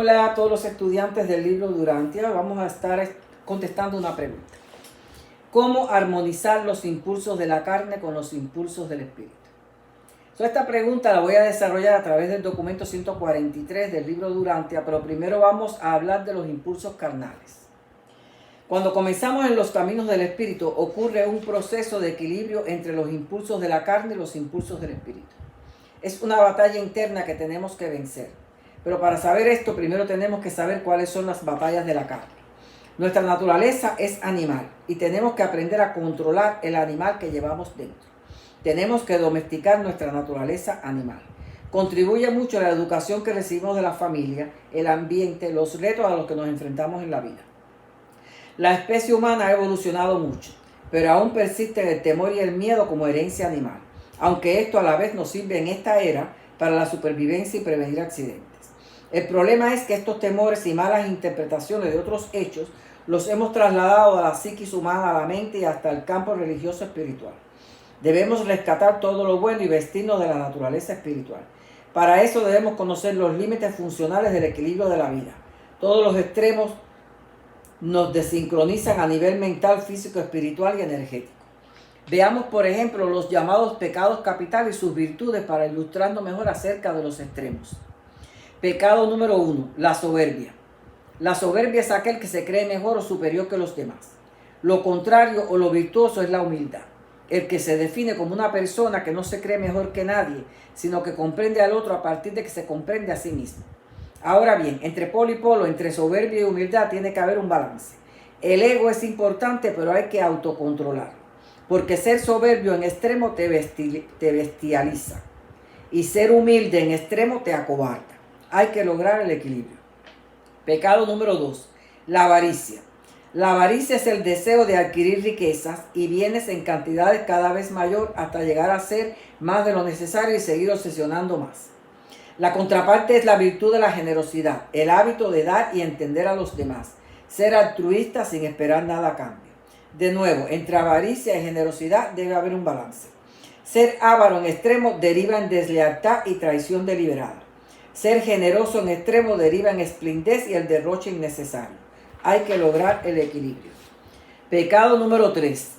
Hola a todos los estudiantes del libro Durantia. Vamos a estar contestando una pregunta. ¿Cómo armonizar los impulsos de la carne con los impulsos del espíritu? Esta pregunta la voy a desarrollar a través del documento 143 del libro Durantia, pero primero vamos a hablar de los impulsos carnales. Cuando comenzamos en los caminos del espíritu, ocurre un proceso de equilibrio entre los impulsos de la carne y los impulsos del espíritu. Es una batalla interna que tenemos que vencer. Pero para saber esto, primero tenemos que saber cuáles son las batallas de la carne. Nuestra naturaleza es animal y tenemos que aprender a controlar el animal que llevamos dentro. Tenemos que domesticar nuestra naturaleza animal. Contribuye mucho la educación que recibimos de la familia, el ambiente, los retos a los que nos enfrentamos en la vida. La especie humana ha evolucionado mucho, pero aún persiste el temor y el miedo como herencia animal, aunque esto a la vez nos sirve en esta era para la supervivencia y prevenir accidentes. El problema es que estos temores y malas interpretaciones de otros hechos los hemos trasladado a la psiquis humana, a la mente y hasta el campo religioso espiritual. Debemos rescatar todo lo bueno y vestirnos de la naturaleza espiritual. Para eso debemos conocer los límites funcionales del equilibrio de la vida. Todos los extremos nos desincronizan a nivel mental, físico, espiritual y energético. Veamos, por ejemplo, los llamados pecados capitales y sus virtudes para ilustrarnos mejor acerca de los extremos. Pecado número 1, la soberbia. La soberbia es aquel que se cree mejor o superior que los demás. Lo contrario o lo virtuoso es la humildad, el que se define como una persona que no se cree mejor que nadie, sino que comprende al otro a partir de que se comprende a sí mismo. Ahora bien, entre polo y polo, entre soberbia y humildad, tiene que haber un balance. El ego es importante, pero hay que autocontrolarlo, porque ser soberbio en extremo te bestializa y ser humilde en extremo te acobarda. Hay que lograr el equilibrio. Pecado número 2, la avaricia. La avaricia es el deseo de adquirir riquezas y bienes en cantidades cada vez mayor hasta llegar a ser más de lo necesario y seguir obsesionando más. La contraparte es la virtud de la generosidad, el hábito de dar y entender a los demás, ser altruista sin esperar nada a cambio. De nuevo, entre avaricia y generosidad debe haber un balance. Ser avaro en extremo deriva en deslealtad y traición deliberada. Ser generoso en extremo deriva en esplendidez y el derroche innecesario. Hay que lograr el equilibrio. Pecado número 3,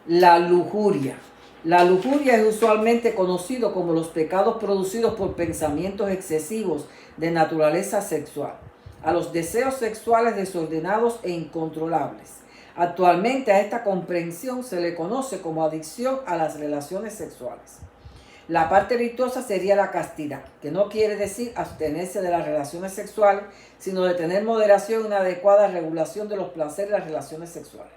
la lujuria. La lujuria es usualmente conocido como los pecados producidos por pensamientos excesivos de naturaleza sexual, a los deseos sexuales desordenados e incontrolables. Actualmente a esta comprensión se le conoce como adicción a las relaciones sexuales. La parte virtuosa sería la castidad, que no quiere decir abstenerse de las relaciones sexuales, sino de tener moderación y una adecuada regulación de los placeres de las relaciones sexuales.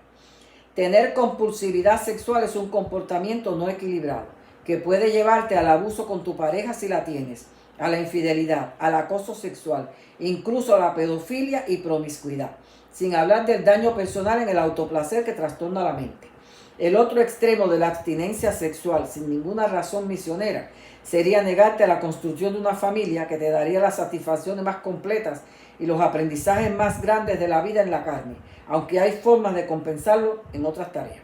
Tener compulsividad sexual es un comportamiento no equilibrado, que puede llevarte al abuso con tu pareja si la tienes, a la infidelidad, al acoso sexual, incluso a la pedofilia y promiscuidad, sin hablar del daño personal en el autoplacer que trastorna la mente. El otro extremo de la abstinencia sexual sin ninguna razón misionera sería negarte a la construcción de una familia que te daría las satisfacciones más completas y los aprendizajes más grandes de la vida en la carne, aunque hay formas de compensarlo en otras tareas.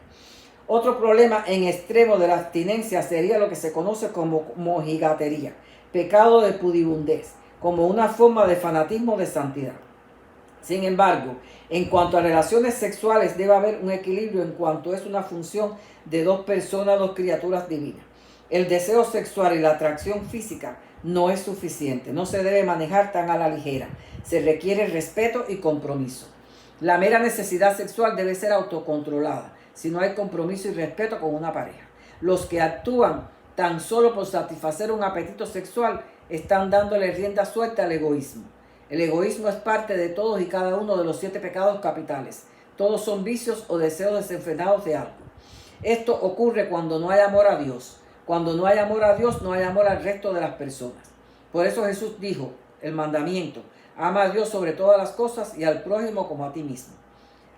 Otro problema en extremo de la abstinencia sería lo que se conoce como mojigatería, pecado de pudibundez, como una forma de fanatismo de santidad. Sin embargo, en cuanto a relaciones sexuales debe haber un equilibrio en cuanto es una función de dos personas, dos criaturas divinas. El deseo sexual y la atracción física no es suficiente, no se debe manejar tan a la ligera, se requiere respeto y compromiso. La mera necesidad sexual debe ser autocontrolada, si no hay compromiso y respeto con una pareja. Los que actúan tan solo por satisfacer un apetito sexual están dándole rienda suelta al egoísmo. El egoísmo es parte de todos y cada uno de los 7 pecados capitales. Todos son vicios o deseos desenfrenados de algo. Esto ocurre cuando no hay amor a Dios. Cuando no hay amor a Dios, no hay amor al resto de las personas. Por eso Jesús dijo, el mandamiento, ama a Dios sobre todas las cosas y al prójimo como a ti mismo.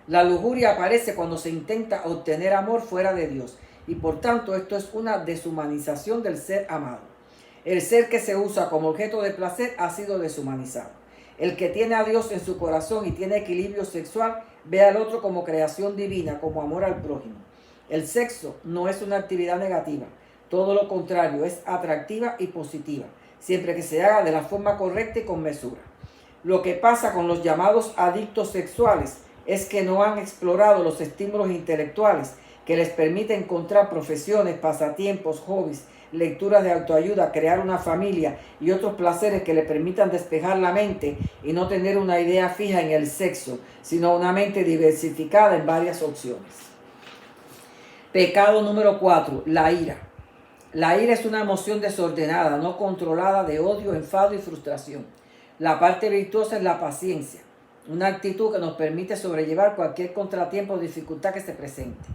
La lujuria aparece cuando se intenta obtener amor fuera de Dios y por tanto esto es una deshumanización del ser amado. El ser que se usa como objeto de placer ha sido deshumanizado. El que tiene a Dios en su corazón y tiene equilibrio sexual, ve al otro como creación divina, como amor al prójimo. El sexo no es una actividad negativa, todo lo contrario, es atractiva y positiva, siempre que se haga de la forma correcta y con mesura. Lo que pasa con los llamados adictos sexuales es que no han explorado los estímulos intelectuales que les permiten encontrar profesiones, pasatiempos, hobbies, lecturas de autoayuda, crear una familia y otros placeres que le permitan despejar la mente y no tener una idea fija en el sexo, sino una mente diversificada en varias opciones. Pecado número 4, la ira. La ira es una emoción desordenada, no controlada, de odio, enfado y frustración. La parte virtuosa es la paciencia, una actitud que nos permite sobrellevar cualquier contratiempo o dificultad que se presente.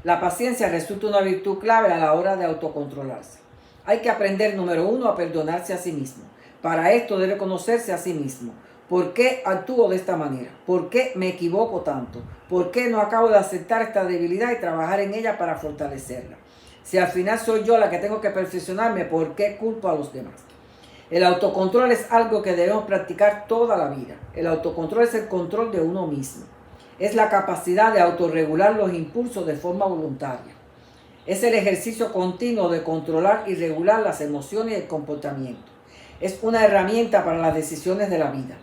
La paciencia resulta una virtud clave a la hora de autocontrolarse. Hay que aprender, número 1, a perdonarse a sí mismo. Para esto debe conocerse a sí mismo. ¿Por qué actúo de esta manera? ¿Por qué me equivoco tanto? ¿Por qué no acabo de aceptar esta debilidad y trabajar en ella para fortalecerla? Si al final soy yo la que tengo que perfeccionarme, ¿por qué culpo a los demás? El autocontrol es algo que debemos practicar toda la vida. El autocontrol es el control de uno mismo. Es la capacidad de autorregular los impulsos de forma voluntaria. Es el ejercicio continuo de controlar y regular las emociones y el comportamiento. Es una herramienta para las decisiones de la vida.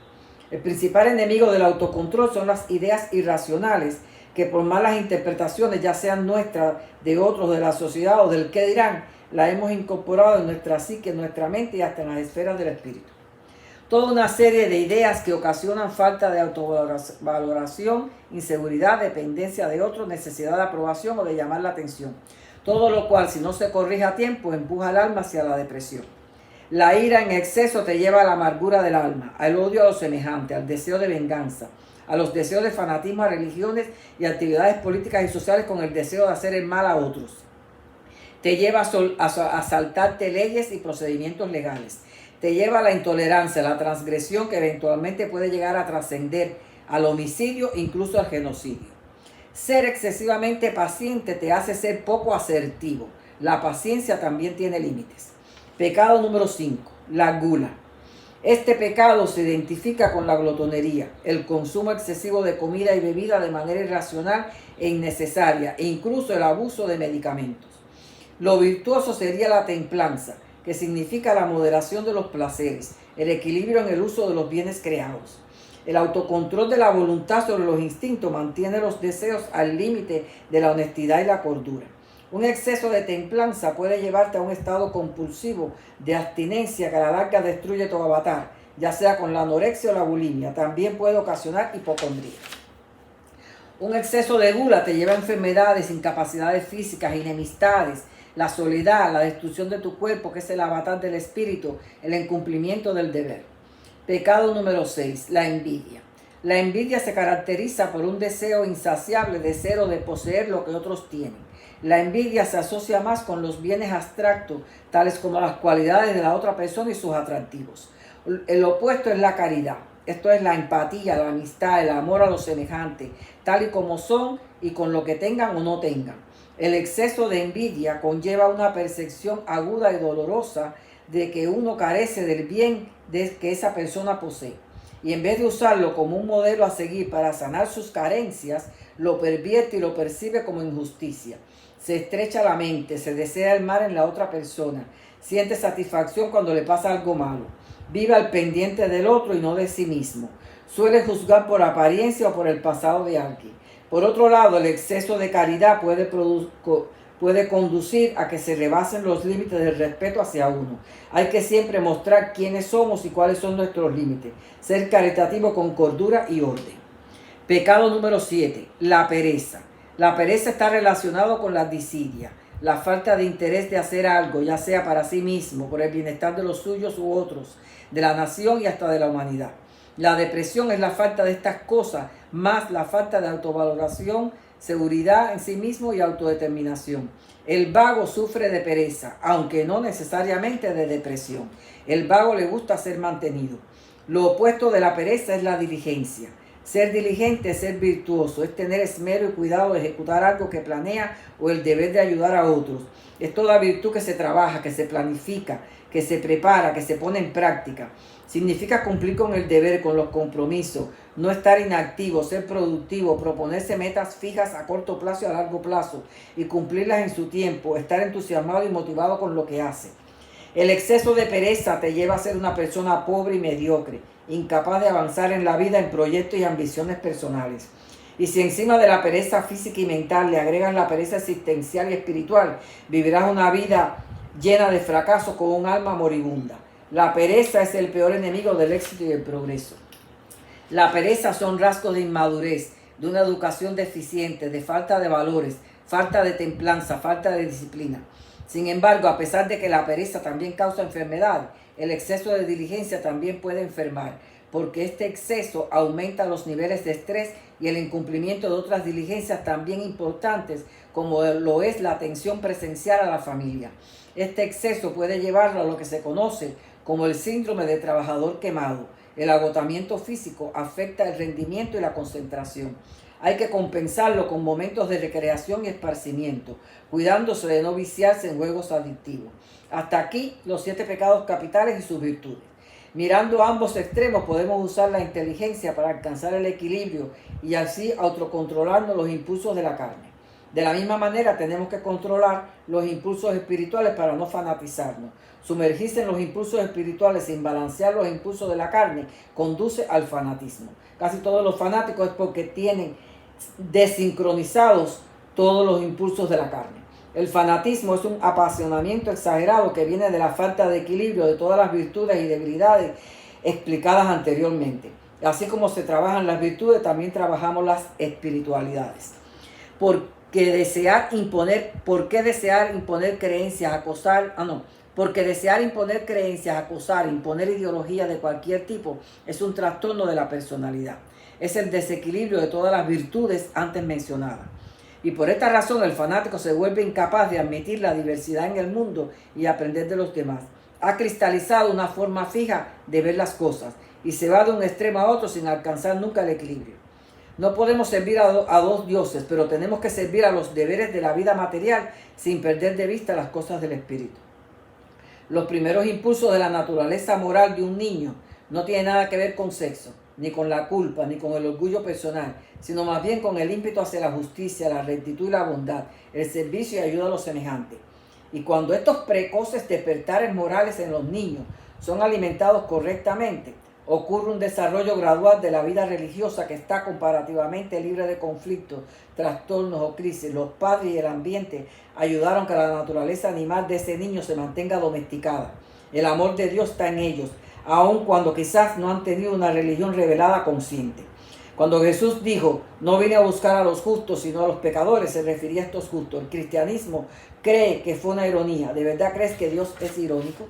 El principal enemigo del autocontrol son las ideas irracionales que por malas interpretaciones, ya sean nuestras, de otros, de la sociedad o del qué dirán, la hemos incorporado en nuestra psique, en nuestra mente y hasta en las esferas del espíritu. Toda una serie de ideas que ocasionan falta de autovaloración, inseguridad, dependencia de otros, necesidad de aprobación o de llamar la atención. Todo lo cual, si no se corrige a tiempo, empuja al alma hacia la depresión. La ira en exceso te lleva a la amargura del alma, al odio a los semejantes, al deseo de venganza, a los deseos de fanatismo a religiones y actividades políticas y sociales con el deseo de hacer el mal a otros. Te lleva a saltarte leyes y procedimientos legales. Te lleva a la intolerancia, a la transgresión que eventualmente puede llegar a trascender al homicidio, incluso al genocidio. Ser excesivamente paciente te hace ser poco asertivo. La paciencia también tiene límites. Pecado número 5, la gula. Este pecado se identifica con la glotonería, el consumo excesivo de comida y bebida de manera irracional e innecesaria, e incluso el abuso de medicamentos. Lo virtuoso sería la templanza, que significa la moderación de los placeres, el equilibrio en el uso de los bienes creados. El autocontrol de la voluntad sobre los instintos mantiene los deseos al límite de la honestidad y la cordura. Un exceso de templanza puede llevarte a un estado compulsivo de abstinencia que a la larga destruye tu avatar, ya sea con la anorexia o la bulimia. También puede ocasionar hipocondría. Un exceso de gula te lleva a enfermedades, incapacidades físicas, enemistades, la soledad, la destrucción de tu cuerpo, que es el avatar del espíritu, el incumplimiento del deber. Pecado número 6, la envidia. La envidia se caracteriza por un deseo insaciable de ser o de poseer lo que otros tienen. La envidia se asocia más con los bienes abstractos, tales como las cualidades de la otra persona y sus atractivos. El opuesto es la caridad. Esto es la empatía, la amistad, el amor a los semejantes, tal y como son y con lo que tengan o no tengan. El exceso de envidia conlleva una percepción aguda y dolorosa de que uno carece del bien que esa persona posee. Y en vez de usarlo como un modelo a seguir para sanar sus carencias, lo pervierte y lo percibe como injusticia. Se estrecha la mente, se desea el mal en la otra persona, siente satisfacción cuando le pasa algo malo, vive al pendiente del otro y no de sí mismo, suele juzgar por apariencia o por el pasado de alguien. Por otro lado, el exceso de caridad puede conducir a que se rebasen los límites del respeto hacia uno. Hay que siempre mostrar quiénes somos y cuáles son nuestros límites, ser caritativo con cordura y orden. Pecado número 7, la pereza. La pereza está relacionada con la desidia, la falta de interés de hacer algo, ya sea para sí mismo, por el bienestar de los suyos u otros, de la nación y hasta de la humanidad. La depresión es la falta de estas cosas, más la falta de autovaloración, seguridad en sí mismo y autodeterminación. El vago sufre de pereza, aunque no necesariamente de depresión. El vago le gusta ser mantenido. Lo opuesto de la pereza es la diligencia. Ser diligente es ser virtuoso, es tener esmero y cuidado de ejecutar algo que planea o el deber de ayudar a otros. Es toda virtud que se trabaja, que se planifica, que se prepara, que se pone en práctica. Significa cumplir con el deber, con los compromisos, no estar inactivo, ser productivo, proponerse metas fijas a corto plazo y a largo plazo y cumplirlas en su tiempo, estar entusiasmado y motivado con lo que hace. El exceso de pereza te lleva a ser una persona pobre y mediocre, incapaz de avanzar en la vida en proyectos y ambiciones personales. Y si encima de la pereza física y mental le agregas la pereza existencial y espiritual, vivirás una vida llena de fracasos con un alma moribunda. La pereza es el peor enemigo del éxito y del progreso. La pereza son rasgos de inmadurez, de una educación deficiente, de falta de valores, falta de templanza, falta de disciplina. Sin embargo, a pesar de que la pereza también causa enfermedad, el exceso de diligencia también puede enfermar, porque este exceso aumenta los niveles de estrés y el incumplimiento de otras diligencias también importantes, como lo es la atención presencial a la familia. Este exceso puede llevarlo a lo que se conoce como el síndrome de trabajador quemado. El agotamiento físico afecta el rendimiento y la concentración. Hay que compensarlo con momentos de recreación y esparcimiento, cuidándose de no viciarse en juegos adictivos. Hasta aquí los 7 pecados capitales y sus virtudes. Mirando ambos extremos podemos usar la inteligencia para alcanzar el equilibrio y así autocontrolarnos los impulsos de la carne. De la misma manera tenemos que controlar los impulsos espirituales para no fanatizarnos. Sumergirse en los impulsos espirituales sin balancear los impulsos de la carne conduce al fanatismo. Casi todos los fanáticos es porque tienen desincronizados todos los impulsos de la carne. El fanatismo es un apasionamiento exagerado que viene de la falta de equilibrio de todas las virtudes y debilidades explicadas anteriormente. Así como se trabajan las virtudes, también trabajamos las espiritualidades. ¿Por qué desear imponer creencias, acosar, imponer ideología de cualquier tipo es un trastorno de la personalidad. Es el desequilibrio de todas las virtudes antes mencionadas. Y por esta razón el fanático se vuelve incapaz de admitir la diversidad en el mundo y aprender de los demás. Ha cristalizado una forma fija de ver las cosas y se va de un extremo a otro sin alcanzar nunca el equilibrio. No podemos servir a dos dioses, pero tenemos que servir a los deberes de la vida material sin perder de vista las cosas del espíritu. Los primeros impulsos de la naturaleza moral de un niño no tienen nada que ver con sexo, ni con la culpa, ni con el orgullo personal, sino más bien con el ímpetu hacia la justicia, la rectitud y la bondad, el servicio y ayuda a los semejantes. Y cuando estos precoces despertares morales en los niños son alimentados correctamente, ocurre un desarrollo gradual de la vida religiosa que está comparativamente libre de conflictos, trastornos o crisis. Los padres y el ambiente ayudaron a que la naturaleza animal de ese niño se mantenga domesticada. El amor de Dios está en ellos, aun cuando quizás no han tenido una religión revelada consciente. Cuando Jesús dijo, no vine a buscar a los justos, sino a los pecadores, se refería a estos justos. El cristianismo cree que fue una ironía. ¿De verdad crees que Dios es irónico?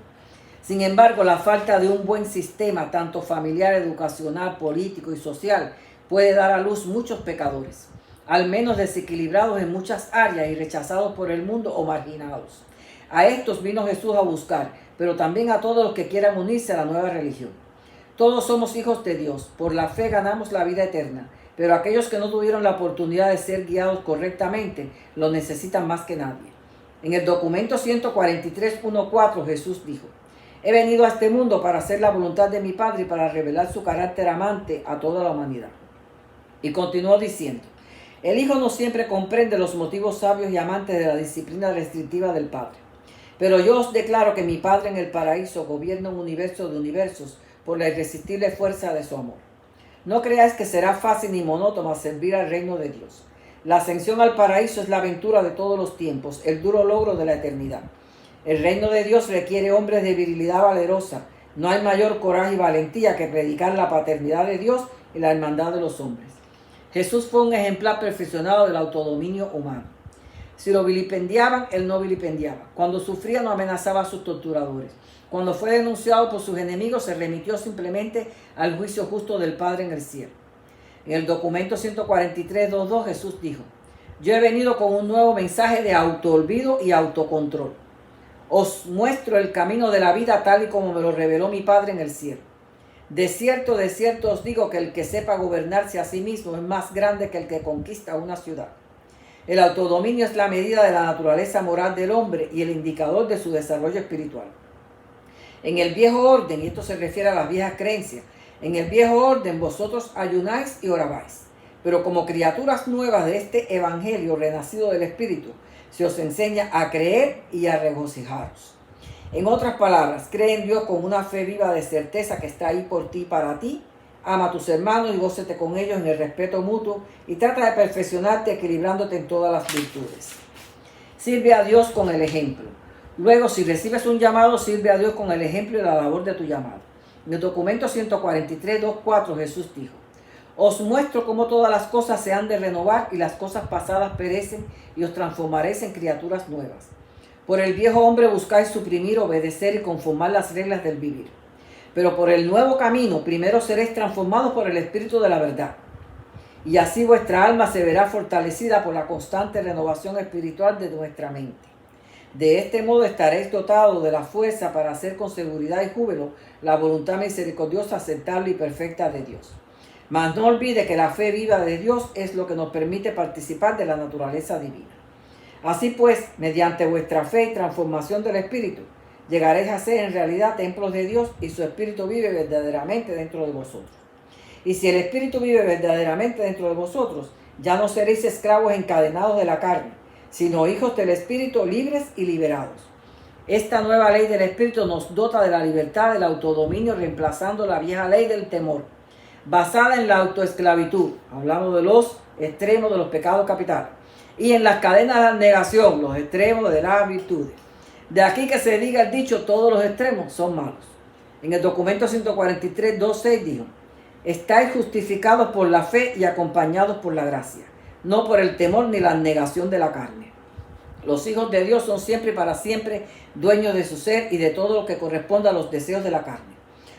Sin embargo, la falta de un buen sistema, tanto familiar, educacional, político y social, puede dar a luz muchos pecadores, al menos desequilibrados en muchas áreas y rechazados por el mundo o marginados. A estos vino Jesús a buscar, pero también a todos los que quieran unirse a la nueva religión. Todos somos hijos de Dios, por la fe ganamos la vida eterna, pero aquellos que no tuvieron la oportunidad de ser guiados correctamente, lo necesitan más que nadie. En el documento 143.1.4 Jesús dijo, he venido a este mundo para hacer la voluntad de mi Padre y para revelar su carácter amante a toda la humanidad. Y continuó diciendo, el Hijo no siempre comprende los motivos sabios y amantes de la disciplina restrictiva del Padre. Pero yo os declaro que mi Padre en el paraíso gobierna un universo de universos por la irresistible fuerza de su amor. No creáis que será fácil ni monótono servir al reino de Dios. La ascensión al paraíso es la aventura de todos los tiempos, el duro logro de la eternidad. El reino de Dios requiere hombres de virilidad valerosa. No hay mayor coraje y valentía que predicar la paternidad de Dios y la hermandad de los hombres. Jesús fue un ejemplar perfeccionado del autodominio humano. Si lo vilipendiaban, él no vilipendiaba. Cuando sufría, no amenazaba a sus torturadores. Cuando fue denunciado por sus enemigos, se remitió simplemente al juicio justo del Padre en el cielo. En el documento 143.2.2 Jesús dijo, yo he venido con un nuevo mensaje de autoolvido y autocontrol. Os muestro el camino de la vida tal y como me lo reveló mi Padre en el cielo. De cierto os digo que el que sepa gobernarse a sí mismo es más grande que el que conquista una ciudad. El autodominio es la medida de la naturaleza moral del hombre y el indicador de su desarrollo espiritual. En el viejo orden, y esto se refiere a las viejas creencias, en el viejo orden vosotros ayunáis y orabáis. Pero como criaturas nuevas de este evangelio renacido del Espíritu, se os enseña a creer y a regocijaros. En otras palabras, cree en Dios con una fe viva de certeza que está ahí por ti y para ti. Ama a tus hermanos y gócete con ellos en el respeto mutuo y trata de perfeccionarte equilibrándote en todas las virtudes. Sirve a Dios con el ejemplo. Luego, si recibes un llamado, sirve a Dios con el ejemplo y la labor de tu llamado. En el documento 143, 2.4, Jesús dijo: os muestro cómo todas las cosas se han de renovar y las cosas pasadas perecen y os transformaréis en criaturas nuevas. Por el viejo hombre buscáis suprimir, obedecer y conformar las reglas del vivir. Pero por el nuevo camino primero seréis transformados por el Espíritu de la verdad. Y así vuestra alma se verá fortalecida por la constante renovación espiritual de nuestra mente. De este modo estaréis dotados de la fuerza para hacer con seguridad y júbilo la voluntad misericordiosa, aceptable y perfecta de Dios. Mas no olvide que la fe viva de Dios es lo que nos permite participar de la naturaleza divina. Así pues, mediante vuestra fe y transformación del Espíritu, llegaréis a ser en realidad templos de Dios y su Espíritu vive verdaderamente dentro de vosotros. Y si el Espíritu vive verdaderamente dentro de vosotros, ya no seréis esclavos encadenados de la carne, sino hijos del Espíritu libres y liberados. Esta nueva ley del Espíritu nos dota de la libertad del autodominio, reemplazando la vieja ley del temor, basada en la autoesclavitud, hablamos de los extremos de los pecados capitales, y en las cadenas de la negación, los extremos de las virtudes. De aquí que se diga el dicho: todos los extremos son malos. En el documento 143, 2.6 dijo: estáis justificados por la fe y acompañados por la gracia, no por el temor ni la negación de la carne. Los hijos de Dios son siempre y para siempre dueños de su ser y de todo lo que corresponde a los deseos de la carne,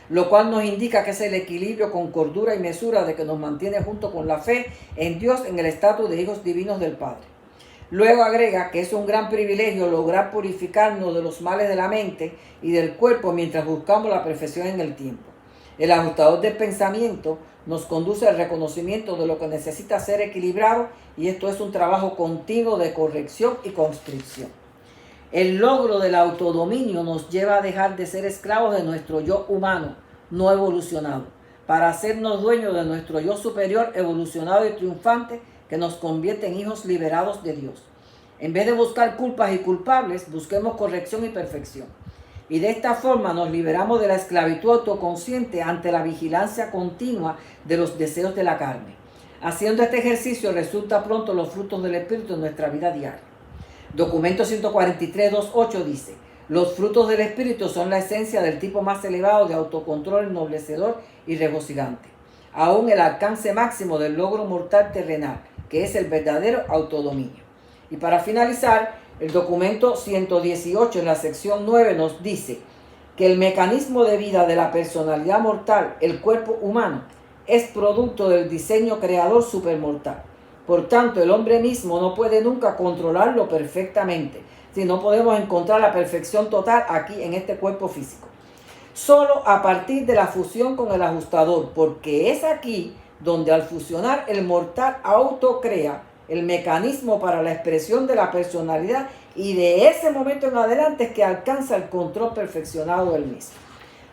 lo cual nos indica que es el equilibrio con cordura y mesura de que nos mantiene junto con la fe en Dios en el estatus de hijos divinos del Padre. Luego agrega que es un gran privilegio lograr purificarnos de los males de la mente y del cuerpo mientras buscamos la perfección en el tiempo. El ajustador del pensamiento nos conduce al reconocimiento de lo que necesita ser equilibrado, y esto es un trabajo continuo de corrección y constricción. El logro del autodominio nos lleva a dejar de ser esclavos de nuestro yo humano, no evolucionado, para hacernos dueños de nuestro yo superior, evolucionado y triunfante, que nos convierte en hijos liberados de Dios. En vez de buscar culpas y culpables, busquemos corrección y perfección. Y de esta forma nos liberamos de la esclavitud autoconsciente ante la vigilancia continua de los deseos de la carne. Haciendo este ejercicio resulta pronto los frutos del Espíritu en nuestra vida diaria. Documento 143, 2.8 dice: los frutos del Espíritu son la esencia del tipo más elevado de autocontrol ennoblecedor y regocijante, aún el alcance máximo del logro mortal terrenal, que es el verdadero autodominio. Y para finalizar, el documento 118 en la sección 9 nos dice que el mecanismo de vida de la personalidad mortal, el cuerpo humano, es producto del diseño creador supermortal. Por tanto, el hombre mismo no puede nunca controlarlo perfectamente, si no podemos encontrar la perfección total aquí en este cuerpo físico. Solo a partir de la fusión con el ajustador, porque es aquí donde al fusionar el mortal autocrea el mecanismo para la expresión de la personalidad, y de ese momento en adelante es que alcanza el control perfeccionado del mismo.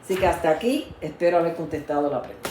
Así que hasta aquí espero haber contestado la pregunta.